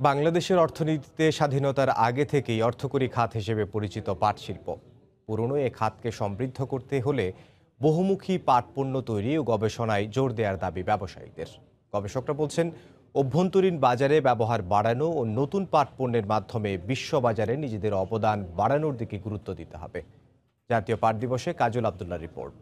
বাংলাদেশের অর্থনীতিতে স্বাধীনতার আগে থেকেই অর্থকরী খাত হিসেবে পরিচিত পাট শিল্প। পুরনো এ খাতকে সমৃদ্ধ করতে হলে বহুমুখী পাট পণ্য তৈরি ও গবেষণায় জোর দেওয়ার দাবি ব্যবসায়ীদের। গবেষকরা বলছেন, অভ্যন্তরীণ বাজারে ব্যবহার বাড়ানো ও নতুন পাট পণ্যের মাধ্যমে বিশ্ববাজারে নিজেদের অবদান বাড়ানোর দিকে গুরুত্ব দিতে হবে। জাতীয় পাট দিবসে কাজল আব্দুল্লাহ রিপোর্ট।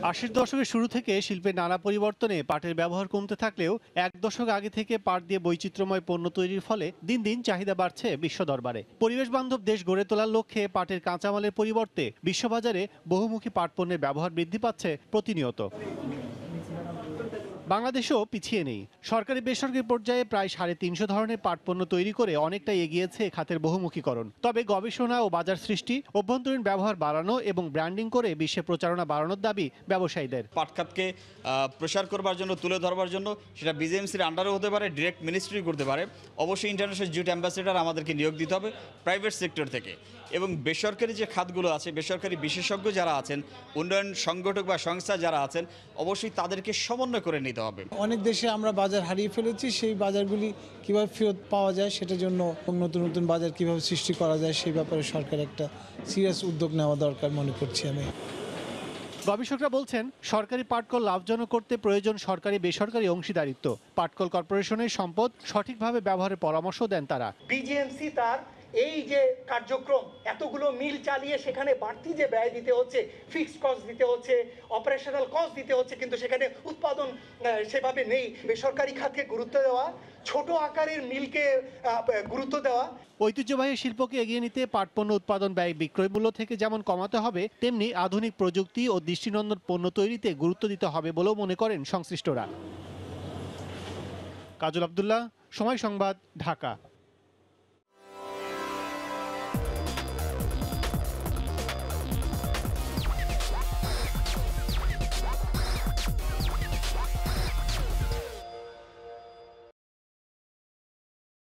৮০ দশকের শুরু থেকে শিল্পের নানা পরিবর্তনে পাটের ব্যবহার কমতে থাকলেও এক দশক আগে থেকে পাট দিয়ে বৈচিত্র্যময় পণ্য তৈরির ফলে দিন দিন চাহিদা বাড়ছে বিশ্ব দরবারে। পরিবেশ বান্ধব দেশ গড়ে তোলার লক্ষ্যে পাটের কাঁচামালের পরিবর্তে বিশ্ববাজারে বহুমুখী পাট পণ্যের ব্যবহার বৃদ্ধি পাচ্ছে প্রতিনিয়ত। বাংলাদেশও পিছিয়ে নেই। সরকারি বেসরকারি পর্যায়ে প্রায় ৩৫০ ধরনের পাট পণ্য তৈরি করে অনেকটাই এগিয়েছে খাতের বহুমুখীকরণ। তবে গবেষণা ও বাজার সৃষ্টি, অভ্যন্তরীণ ব্যবহার বাড়ানো এবং ব্র্যান্ডিং করে বিশ্বে প্রচারণা বাড়ানোর দাবি ব্যবসায়ীদের। পাট খাতকে প্রসার করবার জন্য, তুলে ধরবার জন্য, সেটা বিজেএমসির আন্ডারও হতে পারে, ডিরেক্ট মিনিস্ট্রি করতে পারে। অবশ্যই ইন্টারন্যাশনাল জুট অ্যাম্বাসেডার আমাদেরকে নিয়োগ দিতে হবে প্রাইভেট সেক্টর থেকে। এবং বেসরকারি যে খাতগুলো আছে, বেসরকারি বিশেষজ্ঞ যারা আছেন, উন্নয়ন সংগঠক বা সংস্থা যারা আছেন, অবশ্যই তাদেরকে সমন্বয় করে নিতে হবে। অনেক দেশে আমরা বাজার হারিয়ে ফেলেছি, সেই বাজারগুলি কিভাবে ফেরত পাওয়া যায় সেটার জন্য নতুন নতুন বাজার কিভাবে সৃষ্টি করা যায় সেই ব্যাপারে সরকার একটা সিরিয়াস উদ্যোগ নেওয়া দরকার মনে করছি আমি। গবেষকরা বলছেন, সরকারি পাটকল লাভজনক করতে প্রয়োজন সরকারি বেসরকারি অংশীদারিত্ব। পাটকল কর্পোরেশনের সম্পদ সঠিকভাবে ব্যবহারের পরামর্শ দেন তারা। বিজিএমসি তার এই যে কার্যক্রম, এতগুলো মিল চালিয়ে সেখানে বাড়তি যে ব্যয় দিতে হচ্ছে, ফিক্সড কস্ট দিতে হচ্ছে, অপারেশনাল কস্ট দিতে হচ্ছে, কিন্তু সেখানে উৎপাদন সেভাবে নেই। বেসরকারি খাতকে গুরুত্ব দেওয়া, ছোট আকারের মিলকে গুরুত্ব দেওয়া। ঐতিহ্যবাহী শিল্পকে এগিয়ে নিতে পাট পণ্য উৎপাদন ব্যয় বিক্রয় মূল্য থেকে যেমন কমাতে হবে, তেমনি আধুনিক প্রযুক্তি ও দৃষ্টিনন্দন পণ্য তৈরিতে গুরুত্ব দিতে হবে বলেও মনে করেন সংশ্লিষ্টরা। কাজল আব্দুল্লাহ, সময় সংবাদ, ঢাকা।